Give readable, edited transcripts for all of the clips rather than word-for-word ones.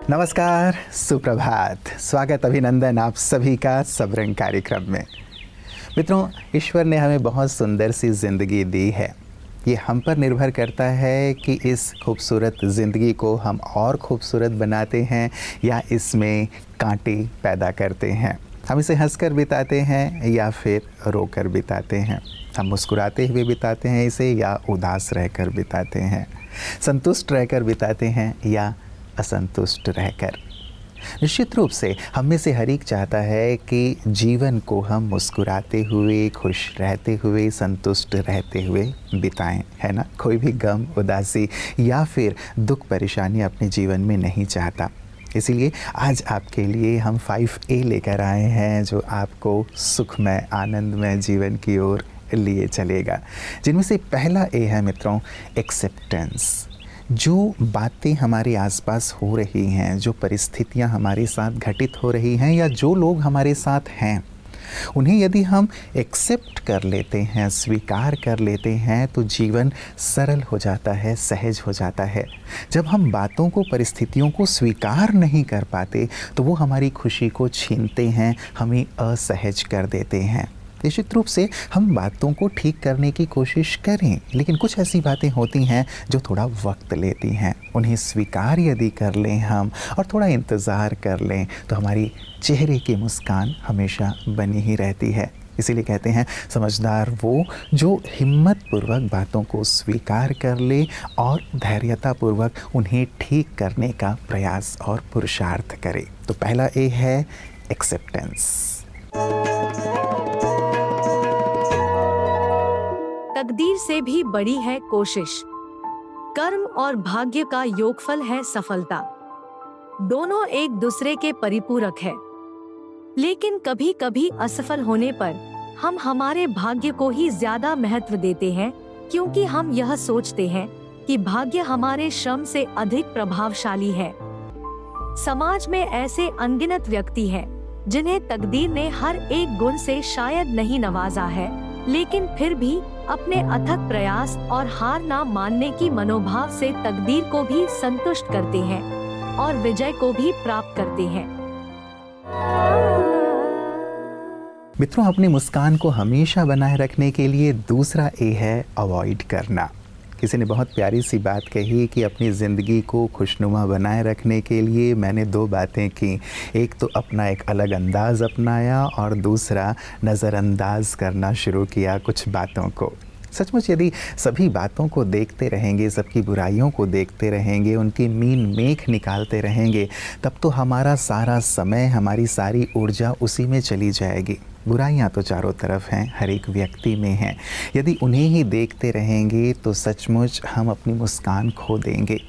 नमस्कार, सुप्रभात, स्वागत अभिनंदन आप सभी का सबरंग कार्यक्रम में। मित्रों, ईश्वर ने हमें बहुत सुंदर सी ज़िंदगी दी है। ये हम पर निर्भर करता है कि इस खूबसूरत ज़िंदगी को हम और खूबसूरत बनाते हैं या इसमें कांटे पैदा करते हैं। हम इसे हंसकर बिताते हैं या फिर रोकर बिताते हैं। हम मुस्कुराते हुए बिताते हैं इसे या उदास रहकर बिताते हैं। संतुष्ट रहकर बिताते हैं या असंतुष्ट रहकर। निश्चित रूप से हम में से हर एक चाहता है कि जीवन को हम मुस्कुराते हुए, खुश रहते हुए, संतुष्ट रहते हुए बिताएं, है ना? कोई भी गम, उदासी या फिर दुख परेशानी अपने जीवन में नहीं चाहता। इसीलिए आज आपके लिए हम 5A लेकर आए हैं जो आपको सुखमय, आनंदमय जीवन की ओर लिए चलेगा। जिनमें से पहला ए है मित्रों, एक्सेप्टेंस। जो बातें हमारे आसपास हो रही हैं, जो परिस्थितियां हमारे साथ घटित हो रही हैं या जो लोग हमारे साथ हैं, उन्हें यदि हम एक्सेप्ट कर लेते हैं, स्वीकार कर लेते हैं, तो जीवन सरल हो जाता है, सहज हो जाता है। जब हम बातों को, परिस्थितियों को स्वीकार नहीं कर पाते तो वो हमारी खुशी को छीनते हैं, हमें असहज कर देते हैं। निश्चित रूप से हम बातों को ठीक करने की कोशिश करें, लेकिन कुछ ऐसी बातें होती हैं जो थोड़ा वक्त लेती हैं। उन्हें स्वीकार यदि कर लें हम और थोड़ा इंतज़ार कर लें तो हमारी चेहरे की मुस्कान हमेशा बनी ही रहती है। इसीलिए कहते हैं समझदार वो जो हिम्मतपूर्वक बातों को स्वीकार कर ले और धैर्यतापूर्वक उन्हें ठीक करने का प्रयास और पुरुषार्थ करे। तो पहला ए है एक्सेप्टेंस। तकदीर से भी बड़ी है कोशिश। कर्म और भाग्य का योगफल है सफलता। दोनों एक दूसरे के परिपूरक है, लेकिन कभी कभी असफल होने पर हम हमारे भाग्य को ही ज्यादा महत्व देते हैं, क्योंकि हम यह सोचते हैं कि भाग्य हमारे श्रम से अधिक प्रभावशाली है। समाज में ऐसे अनगिनत व्यक्ति हैं जिन्हें तकदीर ने हर एक गुण से शायद नहीं नवाजा है, लेकिन फिर भी अपने अथक प्रयास और हार ना मानने की मनोभाव से तकदीर को भी संतुष्ट करते हैं और विजय को भी प्राप्त करते हैं। मित्रों, अपनी मुस्कान को हमेशा बनाए रखने के लिए दूसरा ए है अवॉइड करना। किसी ने बहुत प्यारी सी बात कही कि अपनी ज़िंदगी को खुशनुमा बनाए रखने के लिए मैंने दो बातें की। एक तो अपना एक अलग अंदाज़ अपनाया और दूसरा नज़रअंदाज करना शुरू किया कुछ बातों को। सचमुच यदि सभी बातों को देखते रहेंगे, सबकी बुराइयों को देखते रहेंगे, उनकी मीन मेख निकालते रहेंगे, तब तो हमारा सारा समय, हमारी सारी ऊर्जा उसी में चली जाएगी। बुराइयाँ तो चारों तरफ हैं, हर एक व्यक्ति में हैं। यदि उन्हें ही देखते रहेंगे तो सचमुच हम अपनी मुस्कान खो देंगे।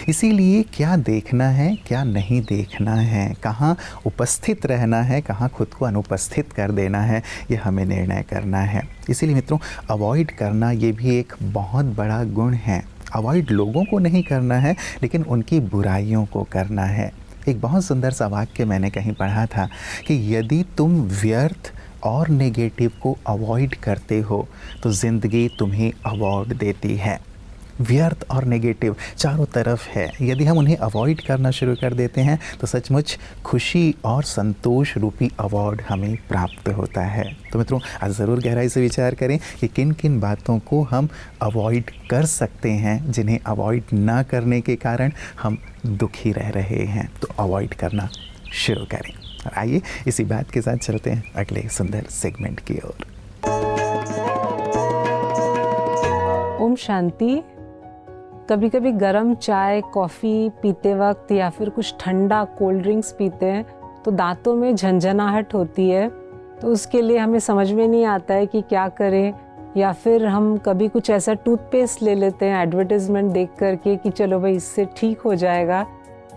इसीलिए क्या देखना है, क्या नहीं देखना है, कहाँ उपस्थित रहना है, कहाँ खुद को अनुपस्थित कर देना है, ये हमें निर्णय करना है। इसीलिए मित्रों, अवॉइड करना ये भी एक बहुत बड़ा गुण है। अवॉइड लोगों को नहीं करना है, लेकिन उनकी बुराइयों को करना है। एक बहुत सुंदर सा वाक्य मैंने कहीं पढ़ा था कि यदि तुम व्यर्थ और नेगेटिव को अवॉइड करते हो तो ज़िंदगी तुम्हें अवार्ड देती है। व्यर्थ और नेगेटिव चारों तरफ है, यदि हम उन्हें अवॉइड करना शुरू कर देते हैं तो सचमुच खुशी और संतोष रूपी अवार्ड हमें प्राप्त होता है। तो मित्रों, आज ज़रूर गहराई से विचार करें कि किन किन बातों को हम अवॉइड कर सकते हैं, जिन्हें अवॉइड ना करने के कारण हम दुखी रह रहे हैं। तो अवॉइड करना शुरू करें। और आइए इसी बात के साथ चलते हैं अगले सुंदर सेगमेंट की ओर। ओम शांति। कभी कभी गर्म चाय, कॉफ़ी पीते वक्त या फिर कुछ ठंडा कोल्ड ड्रिंक्स पीते हैं तो दांतों में झंझनाहट होती है। तो उसके लिए हमें समझ में नहीं आता है कि क्या करें, या फिर हम कभी कुछ ऐसा टूथपेस्ट ले लेते हैं एडवर्टाइजमेंट देख करके कि चलो भाई इससे ठीक हो जाएगा।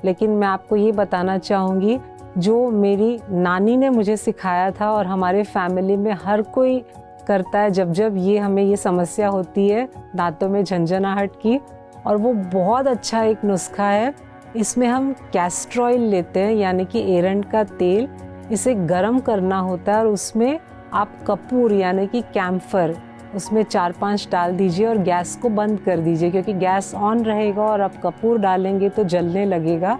लेकिन मैं आपको ये बताना चाहूँगी, जो मेरी नानी ने मुझे सिखाया था और हमारे फैमिली में हर कोई करता है जब जब हमें ये समस्या होती है दांतों में झंझनाहट की, और वो बहुत अच्छा एक नुस्खा है। इसमें हम कैस्टर ऑयल लेते हैं, यानी कि एरंड का तेल। इसे गर्म करना होता है और उसमें आप कपूर यानी कि कैम्फर उसमें 4-5 डाल दीजिए और गैस को बंद कर दीजिए, क्योंकि गैस ऑन रहेगा और आप कपूर डालेंगे तो जलने लगेगा।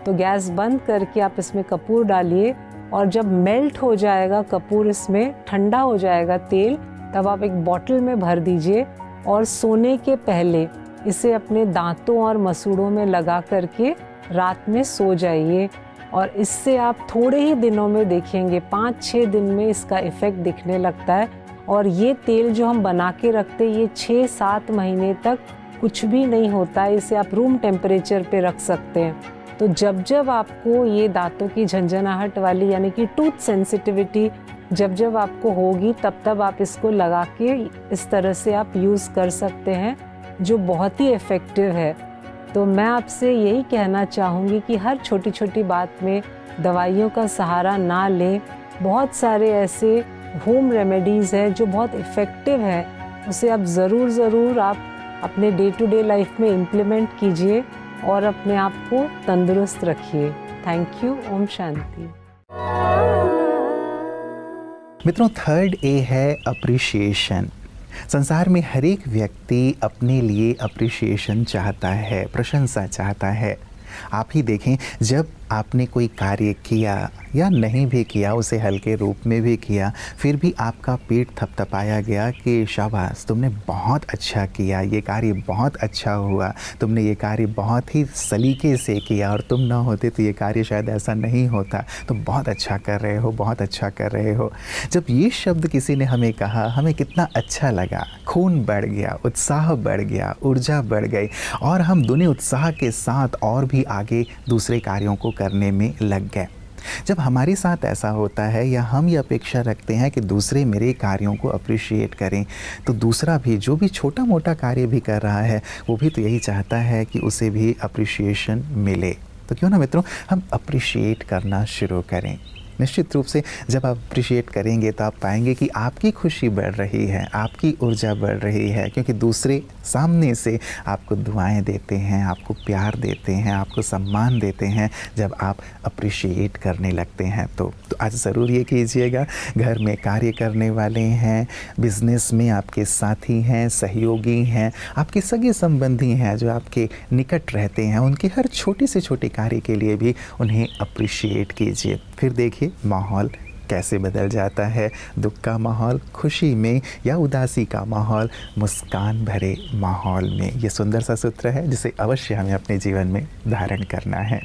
तो गैस बंद करके आप इसमें कपूर डालिए और जब मेल्ट हो जाएगा कपूर, इसमें ठंडा हो जाएगा तेल, तब आप एक बॉटल में भर दीजिए और सोने के पहले इसे अपने दांतों और मसूड़ों में लगा करके रात में सो जाइए। और इससे आप थोड़े ही दिनों में देखेंगे, 5-6 दिन में इसका इफ़ेक्ट दिखने लगता है। और ये तेल जो हम बना के रखते हैं, ये 6-7 महीने तक कुछ भी नहीं होता है। इसे आप रूम टेम्परेचर पे रख सकते हैं। तो जब जब आपको ये दांतों की झंझनाहट वाली यानी कि टूथ सेंसिटिविटी जब जब आपको होगी, तब तब आप इसको लगा के इस तरह से आप यूज़ कर सकते हैं, जो बहुत ही इफ़ेक्टिव है। तो मैं आपसे यही कहना चाहूँगी कि हर छोटी छोटी बात में दवाइयों का सहारा ना लें। बहुत सारे ऐसे होम रेमेडीज़ हैं जो बहुत इफ़ेक्टिव है, उसे आप ज़रूर आप अपने डे टू डे लाइफ में इम्प्लीमेंट कीजिए और अपने आप को तंदुरुस्त रखिए। Thank you. ओम शांति। मित्रों, थर्ड ए है अप्रिशिएशन। संसार में हर एक व्यक्ति अपने लिए अप्रिशिएशन चाहता है, प्रशंसा चाहता है। आप ही देखें, जब आपने कोई कार्य किया या नहीं भी किया, उसे हल्के रूप में भी किया, फिर भी आपका पेट थपथपाया गया कि शाबाश, तुमने बहुत अच्छा किया, ये कार्य बहुत अच्छा हुआ, तुमने ये कार्य बहुत ही सलीके से किया और तुम ना होते तो ये कार्य शायद ऐसा नहीं होता, तुम बहुत अच्छा कर रहे हो, बहुत अच्छा कर रहे हो। जब ये शब्द किसी ने हमें कहा, हमें कितना अच्छा लगा, खून बढ़ गया, उत्साह बढ़ गया, ऊर्जा बढ़ गई और हम दुनिया उत्साह के साथ और भी आगे दूसरे कार्यों को करने में लग गए। जब हमारे साथ ऐसा होता है या हम ये अपेक्षा रखते हैं कि दूसरे मेरे कार्यों को अप्रिशिएट करें, तो दूसरा भी जो भी छोटा मोटा कार्य भी कर रहा है, वो भी तो यही चाहता है कि उसे भी अप्रिशिएशन मिले। तो क्यों ना मित्रों, हम अप्रिशिएट करना शुरू करें। निश्चित रूप से जब आप अप्रिशिएट करेंगे तो आप पाएंगे कि आपकी खुशी बढ़ रही है, आपकी ऊर्जा बढ़ रही है, क्योंकि दूसरे सामने से आपको दुआएं देते हैं, आपको प्यार देते हैं, आपको सम्मान देते हैं जब आप अप्रिशिएट करने लगते हैं। तो आज ज़रूर ये कीजिएगा। घर में कार्य करने वाले हैं, बिज़नेस में आपके साथी हैं, सहयोगी हैं, आपके सगे संबंधी हैं जो आपके निकट रहते हैं, उनके हर छोटे से छोटे कार्य के लिए भी उन्हें अप्रिशिएट कीजिए। फिर देखिए माहौल कैसे बदल जाता है। दुख का माहौल खुशी में या उदासी का माहौल मुस्कान भरे माहौल में। ये सुंदर सा सूत्र है जिसे अवश्य हमें अपने जीवन में धारण करना है।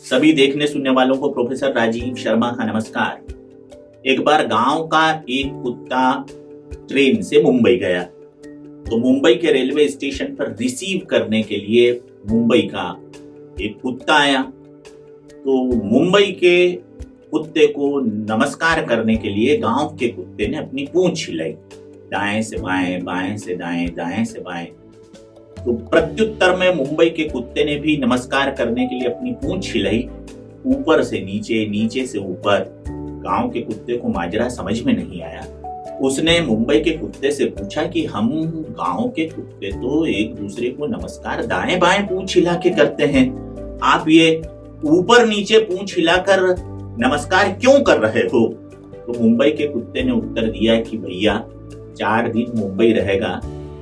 सभी देखने सुनने वालों को प्रोफेसर राजीव शर्मा का नमस्कार। एक बार गांव का एक कुत्ता ट्रेन से मुंबई गया, तो मुंबई के रेलवे स्टेशन पर रिसीव करने के लिए मुंबई का एक कुत्ता आया। तो मुंबई के कुत्ते को नमस्कार करने के लिए गांव के कुत्ते ने अपनी पूंछ हिलाई, दाएं से बाएं, बाएं से दाएं, दाएं से बाएं। तो प्रत्युत्तर में मुंबई के कुत्ते ने भी नमस्कार करने के लिए अपनी पूंछ हिलाई, ऊपर से नीचे, नीचे से ऊपर। गांव के कुत्ते को माजरा समझ में नहीं आया। उसने मुंबई के कुत्ते से पूछा कि हम गांव के कुत्ते तो एक दूसरे को नमस्कार दाएं बाएं पूंछ हिला के करते हैं, आप ये ऊपर नीचे पूंछ हिलाकर नमस्कार क्यों कर रहे हो? तो मुंबई के कुत्ते ने उत्तर दिया कि भैया 4 दिन मुंबई रहेगा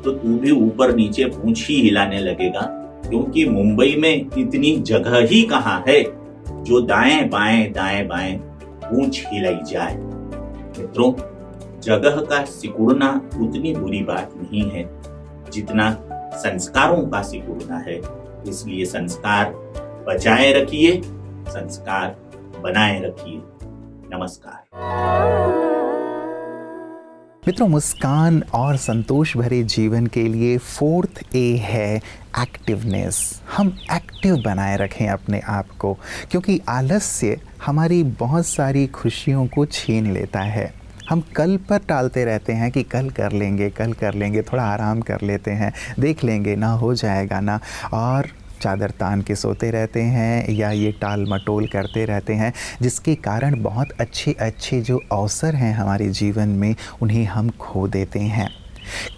तो तू भी ऊपर नीचे पूंछ ही हिलाने लगेगा, क्योंकि मुंबई में इतनी जगह ही कहाँ है जो दाएं बाएं पूंछ हिलाई जाए। मित्रों, जगह का सिकुड़ना उतनी बुरी बात नहीं है जितना संस्कारों का सिकुड़ना है। इसलिए संस्कार बचाए रखिए, संस्कार बनाए रखिए। नमस्कार मित्रों, मुस्कान और संतोष भरे जीवन के लिए 4th ए है एक्टिवनेस। हम एक्टिव बनाए रखें अपने आप को, क्योंकि आलस्य हमारी बहुत सारी खुशियों को छीन लेता है। हम कल पर टालते रहते हैं कि कल कर लेंगे, थोड़ा आराम कर लेते हैं, देख लेंगे ना, हो जाएगा ना, और चादर तान के सोते रहते हैं या ये टाल मटोल करते रहते हैं, जिसके कारण बहुत अच्छे जो अवसर हैं हमारे जीवन में उन्हें हम खो देते हैं।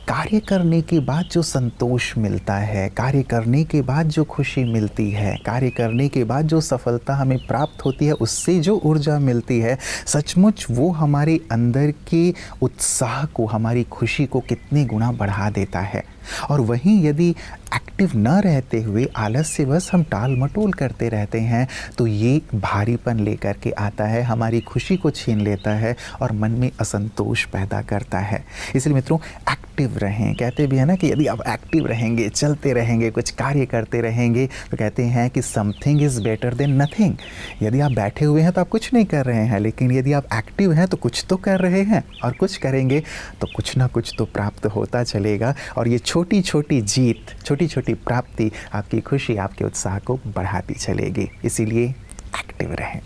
कार्य करने के बाद जो संतोष मिलता है, कार्य करने के बाद जो खुशी मिलती है, कार्य करने के बाद जो सफलता हमें प्राप्त होती है, उससे जो ऊर्जा मिलती है, सचमुच वो हमारे अंदर के उत्साह को, हमारी खुशी को कितने गुना बढ़ा देता है। और वहीं यदि एक्टिव न रहते हुए आलस से बस हम टाल मटोल करते रहते हैं तो ये भारीपन लेकर के आता है, हमारी खुशी को छीन लेता है और मन में असंतोष पैदा करता है। इसलिए मित्रों, एक्टिव रहें। कहते भी हैं ना कि यदि आप एक्टिव रहेंगे, चलते रहेंगे, कुछ कार्य करते रहेंगे तो कहते हैं कि something is better than nothing. यदि आप बैठे हुए हैं तो आप कुछ नहीं कर रहे हैं, लेकिन यदि आप एक्टिव हैं तो कुछ तो कर रहे हैं, और कुछ करेंगे तो कुछ ना कुछ तो प्राप्त होता चलेगा। और ये छोटी छोटी जीत, छोटी छोटी प्राप्ति आपकी खुशी, आपके उत्साह को बढ़ाती चलेगी। इसीलिए एक्टिव रहें।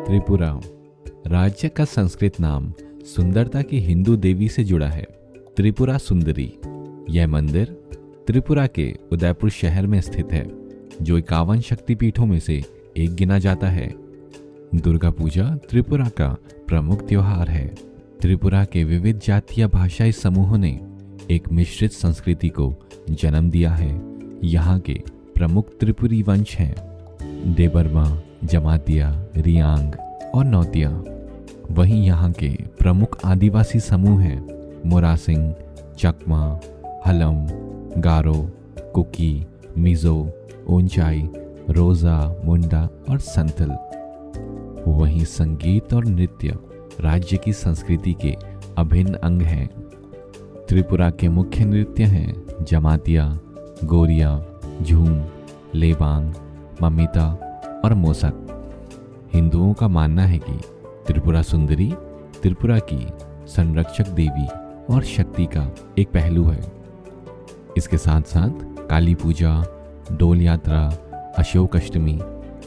त्रिपुरा राज्य का संस्कृत नाम सुंदरता की हिंदू देवी से जुड़ा है, त्रिपुरा सुंदरी। यह मंदिर त्रिपुरा के उदयपुर शहर में स्थित है, जो 51 शक्तिपीठों में से एक गिना जाता है। दुर्गा पूजा त्रिपुरा का प्रमुख त्योहार है। त्रिपुरा के विविध जातीय भाषाई समूहों ने एक मिश्रित संस्कृति को जन्म दिया है। यहाँ के प्रमुख त्रिपुरी वंश हैं देबर्मा, जमातिया, रियांग और नौतिया। वहीं यहाँ के प्रमुख आदिवासी समूह हैं मोरासिंग, चकमा, हलम, गारो, कुकी, मिजो, ओंचाई, रोजा, मुंडा और संथल। वहीं संगीत और नृत्य राज्य की संस्कृति के अभिन्न अंग हैं। त्रिपुरा के मुख्य नृत्य हैं जमातिया, गोरिया, झूम, लेबांग, ममिता और मोसक। हिंदुओं का मानना है कि त्रिपुरा सुंदरी त्रिपुरा की संरक्षक देवी और शक्ति का एक पहलू है। इसके साथ साथ काली पूजा, डोल यात्रा, अशोक अष्टमी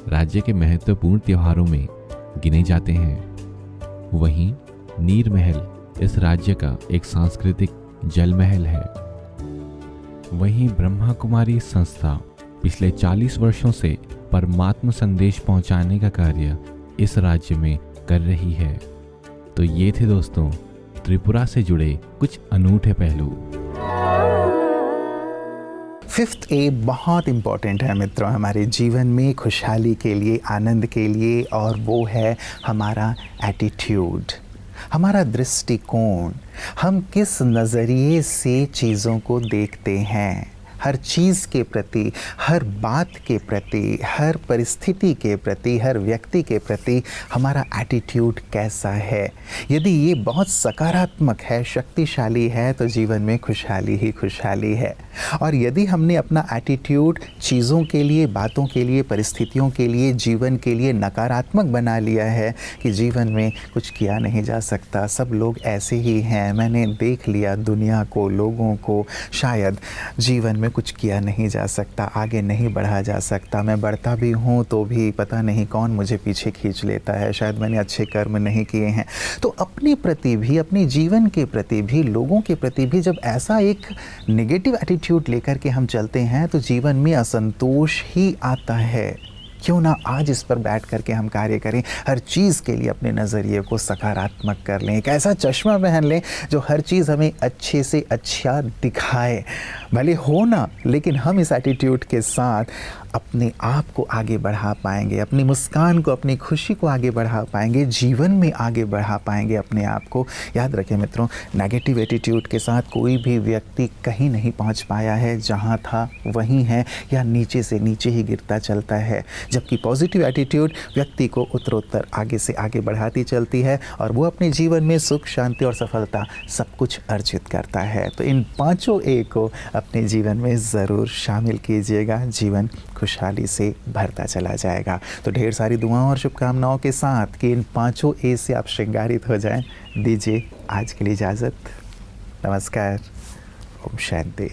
राज्य के महत्वपूर्ण त्योहारों में गिने जाते हैं। वहीं नीर महल इस राज्य का एक सांस्कृतिक जल महल है। वहीं ब्रह्मा कुमारी संस्था पिछले 40 वर्षों से परमात्म संदेश पहुंचाने का कार्य इस राज्य में कर रही है। तो ये थे दोस्तों त्रिपुरा से जुड़े कुछ अनूठे पहलू। 5th A बहुत इम्पॉर्टेंट है मित्रों हमारे जीवन में, खुशहाली के लिए, आनंद के लिए, और वो है हमारा एटीट्यूड, हमारा दृष्टिकोण। हम किस नज़रिए से चीज़ों को देखते हैं, हर चीज़ के प्रति, हर बात के प्रति, हर परिस्थिति के प्रति, हर व्यक्ति के प्रति हमारा एटीट्यूड कैसा है। यदि ये बहुत सकारात्मक है, शक्तिशाली है, तो जीवन में खुशहाली ही खुशहाली है। और यदि हमने अपना एटीट्यूड चीज़ों के लिए, बातों के लिए, परिस्थितियों के लिए, जीवन के लिए नकारात्मक बना लिया है कि जीवन में कुछ किया नहीं जा सकता, सब लोग ऐसे ही हैं, मैंने देख लिया दुनिया को, लोगों को, शायद जीवन में कुछ किया नहीं जा सकता, आगे नहीं बढ़ा जा सकता, मैं बढ़ता भी हूँ तो भी पता नहीं कौन मुझे पीछे खींच लेता है, शायद मैंने अच्छे कर्म नहीं किए हैं। तो अपने प्रति भी, अपने जीवन के प्रति भी, लोगों के प्रति भी जब ऐसा एक नेगेटिव एटीट्यूड लेकर के हम चलते हैं तो जीवन में असंतोष ही आता है। क्यों ना आज इस पर बैठ करके हम कार्य करें, हर चीज़ के लिए अपने नज़रिए को सकारात्मक कर लें, एक ऐसा चश्मा पहन लें जो हर चीज़ हमें अच्छे से अच्छा दिखाए। भले हो ना, लेकिन हम इस एटीट्यूड के साथ अपने आप को आगे बढ़ा पाएंगे, अपनी मुस्कान को, अपनी खुशी को आगे बढ़ा पाएंगे, जीवन में आगे बढ़ा पाएंगे अपने आप को। याद रखें मित्रों, नेगेटिव एटीट्यूड के साथ कोई भी व्यक्ति कहीं नहीं पहुंच पाया है, जहां था वहीं है या नीचे से नीचे ही गिरता चलता है। जबकि पॉजिटिव एटीट्यूड व्यक्ति को उत्तरोत्तर आगे से आगे बढ़ाती चलती है और वो अपने जीवन में सुख, शांति और सफलता सब कुछ अर्जित करता है। तो इन 5 A को अपने जीवन में ज़रूर शामिल कीजिएगा, जीवन खुशहाली से भरता चला जाएगा। तो ढेर सारी दुआओं और शुभकामनाओं के साथ कि इन 5 A से आप श्रृंगारित हो जाएं, दीजिए आज के लिए इजाज़त। नमस्कार। ओम शांति।